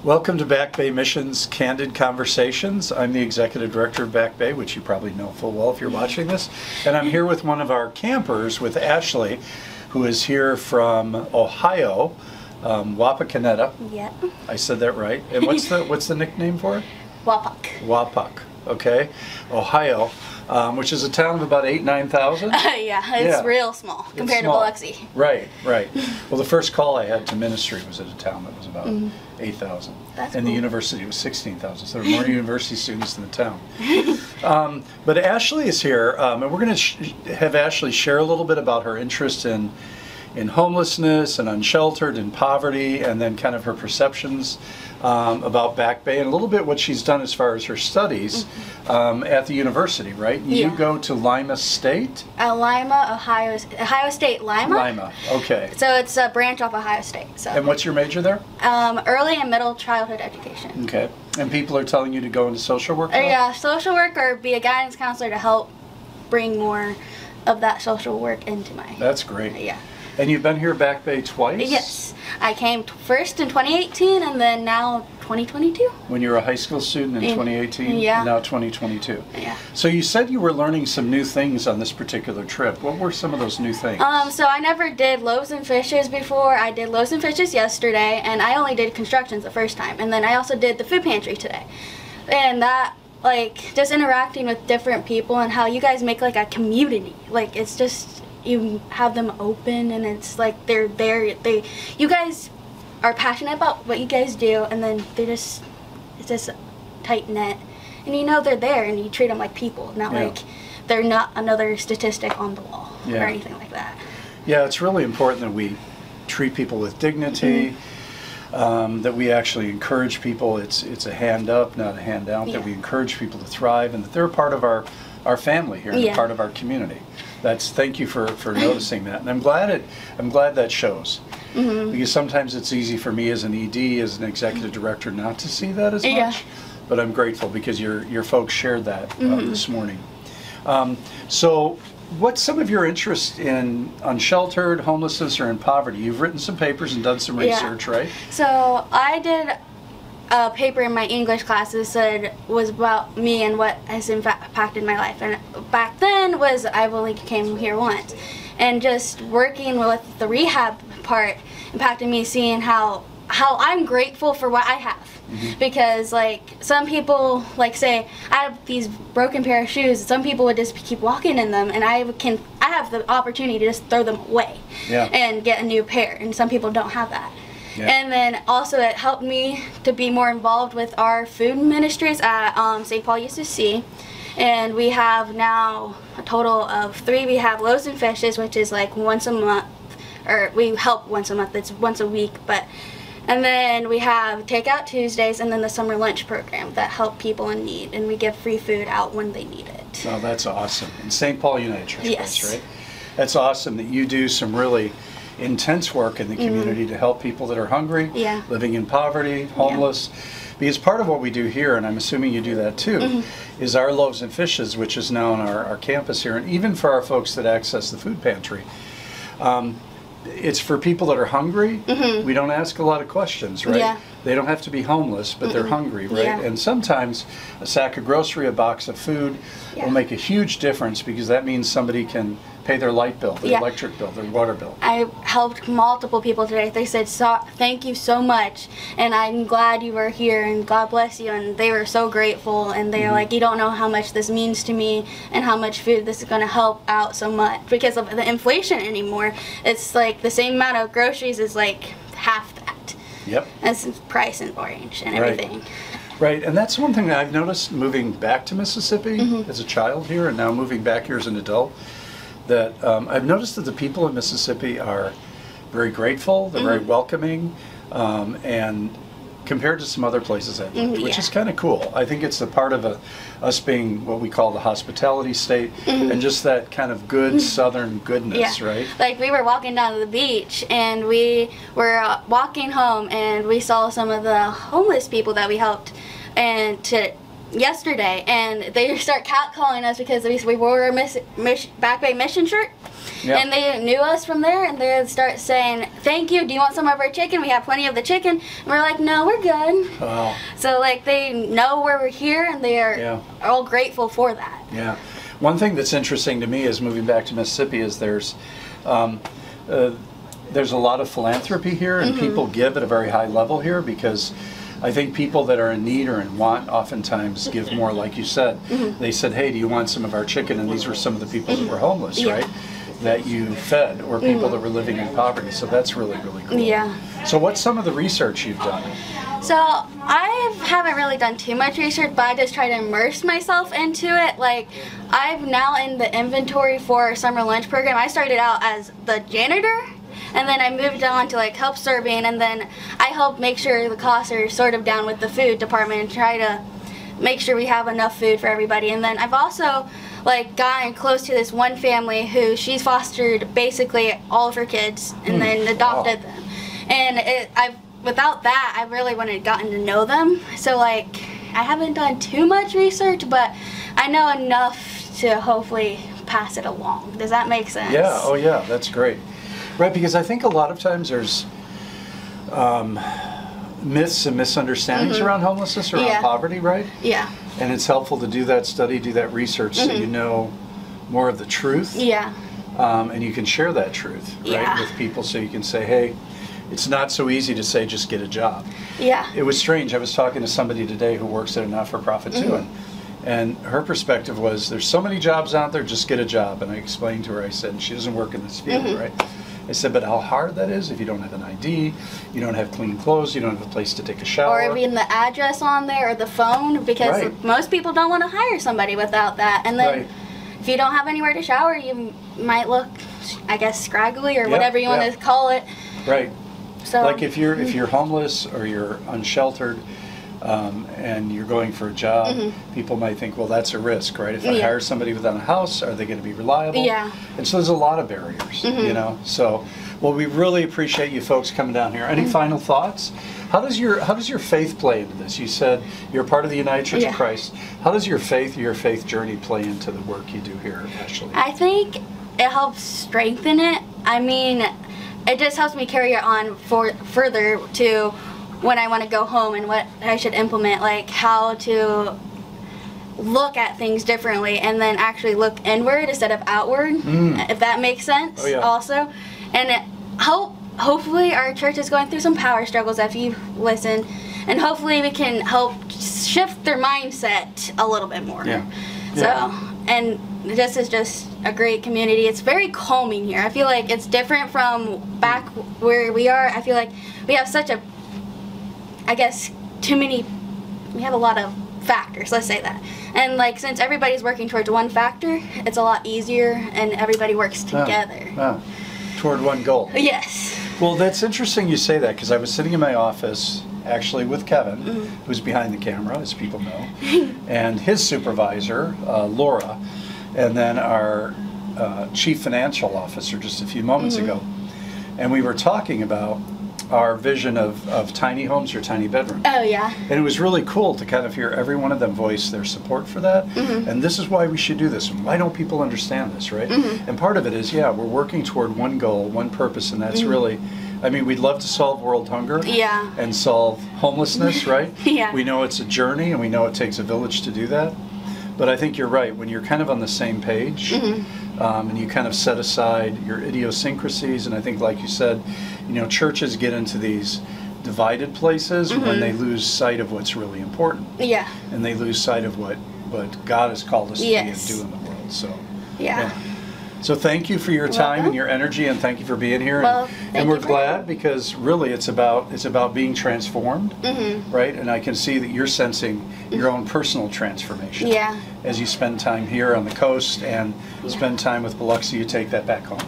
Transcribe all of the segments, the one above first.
Welcome to Back Bay Mission's Candid Conversations. I'm the Executive Director of Back Bay, which you probably know full well if you're watching this. And I'm here with one of our campers, with Ashely, who is here from Ohio, Wapakoneta. Yep. I said that right. And what's the nickname for it? Wapak. Okay. Ohio, which is a town of about 9,000? Yeah, it's real small compared to Biloxi. Right. Well, the first call I had to ministry was at a town that was about 8,000. And cool. The university was 16,000, so there were more university students in the town. But Ashely is here, and we're going to have Ashely share a little bit about her interest in homelessness and unsheltered and poverty, and then kind of her perceptions about Back Bay, and a little bit what she's done as far as her studies at the university, right? You go to Lima State? Ohio State, Lima. Lima, okay. So it's a branch off Ohio State. So. And what's your major there? Early and middle childhood education. Okay. And people are telling you to go into social work? Yeah, social work or be a guidance counselor to help bring more of that social work into my... That's great. Yeah. And you've been here Back Bay twice? Yes. I came first in 2018 and then now 2022. When you were a high school student in 2018? Yeah. And now 2022. Yeah. So you said you were learning some new things on this particular trip. What were some of those new things? So I never did loaves and fishes before. I did loaves and fishes yesterday, and I only did constructions the first time. And then I also did the food pantry today. And that, like, just interacting with different people and how you guys make, like, a community. Like, it's just... You have them open, and it's like they're there. You guys are passionate about what you guys do, and then it's just tight knit, and you know they're there, and you treat them like people, not like they're not another statistic on the wall or anything like that. Yeah, it's really important that we treat people with dignity. That we actually encourage people. It's a hand up, not a hand out. That we encourage people to thrive, and that they're a part of our family here, and a part of our community. Thank you for noticing that, and I'm glad that shows, because sometimes it's easy for me as an ED, as an executive director, not to see that as much. But I'm grateful because your folks shared that this morning. So, what's some of your interest in unsheltered, homelessness, or in poverty? You've written some papers and done some research, right? So I did a paper in my English class that was about me and what has impacted my life. And back then I've only came here once, and just working with the rehab part impacted me, seeing how I'm grateful for what I have. Because like some people like say I have these broken pair of shoes, some people would just keep walking in them, and I have the opportunity to just throw them away and get a new pair, and some people don't have that. And then also it helped me to be more involved with our food ministries at St. Paul UCC. And we have now a total of 3. We have loaves and fishes, which is like once a month, or we help once a month, it's once a week. And then we have Takeout Tuesdays, and then the summer lunch program that help people in need, and we give free food out when they need it. Oh, that's awesome. And St. Paul United Church, right? That's awesome that you do some really intense work in the community to help people that are hungry, living in poverty, homeless. Because part of what we do here, and I'm assuming you do that too, is our loaves and fishes, which is now on our campus here, and even for our folks that access the food pantry. It's for people that are hungry. We don't ask a lot of questions, right? They don't have to be homeless, but they're hungry, right? And sometimes a sack of grocery, a box of food will make a huge difference, because that means somebody can pay their light bill, their electric bill, their water bill. I helped multiple people today. They said, thank you so much, and I'm glad you were here, and God bless you, and they were so grateful, and they were like, you don't know how much this means to me, and how much food this is going to help out so much, because of the inflation anymore. It's like the same amount of groceries is like half that. That's the price and orange and everything. Right, and that's one thing that I've noticed moving back to Mississippi as a child here, and now moving back here as an adult, that I've noticed that the people in Mississippi are very grateful, they're very welcoming, and compared to some other places I've lived, which is kind of cool. I think it's a part of us being what we call the hospitality state, and just that kind of good southern goodness, right? Like we were walking down to the beach, and we were walking home, and we saw some of the homeless people that we helped yesterday, and they start catcalling us because we wore a Back Bay Mission shirt, Yeah. And they knew us from there, and they would start saying, "Thank you. Do you want some of our chicken? We have plenty of the chicken." And we're like, "No, we're good." Wow. So like they know where we're here, and they are all grateful for that. Yeah. One thing that's interesting to me is moving back to Mississippi is there's a lot of philanthropy here, and people give at a very high level here, because I think people that are in need or in want oftentimes give more, like you said. They said, "Hey, do you want some of our chicken?" And these were some of the people that were homeless, right? That you fed, or people that were living in poverty. So that's really, really cool. Yeah. So what's some of the research you've done? So I haven't really done too much research, but I just try to immerse myself into it. Like, I'm now in the inventory for our summer lunch program. I started out as the janitor, and then I moved on to like help serving, and then I help make sure the costs are sort of down with the food department and try to make sure we have enough food for everybody. And then I've also like gotten close to this one family who she's fostered basically all of her kids and then adopted them. And without that, I really wouldn't have gotten to know them. So like, I haven't done too much research, but I know enough to hopefully pass it along. Does that make sense? Yeah, oh yeah, that's great. Right, because I think a lot of times there's myths and misunderstandings around homelessness, around poverty, right? Yeah. And it's helpful to do that study, do that research, so you know more of the truth. Yeah. And you can share that truth, right, with people, so you can say, hey, it's not so easy to say just get a job. Yeah. It was strange. I was talking to somebody today who works at a not-for-profit too, and her perspective was, there's so many jobs out there, just get a job. And I explained to her, I said, she doesn't work in this field, right? I said, but how hard that is if you don't have an ID, you don't have clean clothes, you don't have a place to take a shower. Or even the address on there or the phone, because most people don't want to hire somebody without that. And then if you don't have anywhere to shower, you might look, I guess, scraggly or whatever you want to call it. Right. So, like if you're homeless or you're unsheltered, and you're going for a job, people might think, well, that's a risk, right? If I hire somebody without a house, are they going to be reliable? Yeah. And so there's a lot of barriers, you know? So, well, we really appreciate you folks coming down here. Any final thoughts? How does your faith play into this? You said you're part of the United Church of Christ. How does your faith journey play into the work you do here, Ashely? I think it helps strengthen it. I mean, it just helps me carry it on further to when I want to go home and what I should implement, like how to look at things differently and then actually look inward instead of outward, if that makes sense. Also. And hopefully our church is going through some power struggles if you listen, and hopefully we can help shift their mindset a little bit more. So, and this is just a great community. It's very calming here. I feel like it's different from back where we are. I feel like we have such a, I guess, we have a lot of factors, let's say that. And like, since everybody's working towards one factor, it's a lot easier and everybody works together. Toward one goal. Yes. Well, that's interesting you say that, because I was sitting in my office actually with Kevin, who's behind the camera, as people know, and his supervisor, Laura, and then our chief financial officer just a few moments ago. And we were talking about our vision of tiny homes or tiny bedrooms. Oh, yeah. And it was really cool to kind of hear every one of them voice their support for that. And this is why we should do this. And why don't people understand this, right? And part of it is, we're working toward one goal, one purpose, and that's really, I mean, we'd love to solve world hunger and solve homelessness, right? We know it's a journey, and we know it takes a village to do that. But I think you're right. When you're kind of on the same page, and you kind of set aside your idiosyncrasies, and I think, like you said, you know, churches get into these divided places when they lose sight of what's really important. And they lose sight of what God has called us to be and do in the world. So, So thank you for your time and your energy, and thank you for being here. And we're glad, because really it's about being transformed, right? And I can see that you're sensing your own personal transformation as you spend time here on the coast and spend time with Biloxi. You take that back home.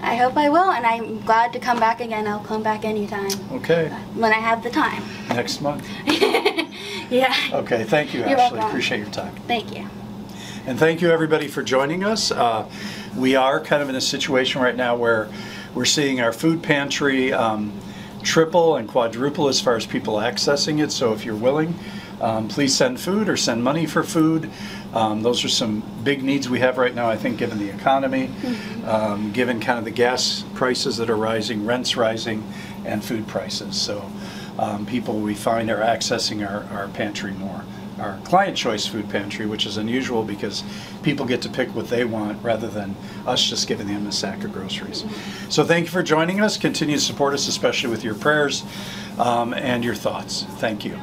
I hope I will, and I'm glad to come back again. I'll come back anytime. Okay. When I have the time. Next month. Okay, thank you, You're Ashely. welcome. Appreciate your time. Thank you. And thank you, everybody, for joining us. We are kind of in a situation right now where we're seeing our food pantry triple and quadruple as far as people accessing it. So if you're willing, please send food or send money for food. Those are some big needs we have right now, I think, given the economy, given kind of the gas prices that are rising, rents rising, and food prices. So people, we find, are accessing our pantry more. Our client choice food pantry, which is unusual because people get to pick what they want rather than us just giving them a sack of groceries. So thank you for joining us. Continue to support us, especially with your prayers and your thoughts. Thank you.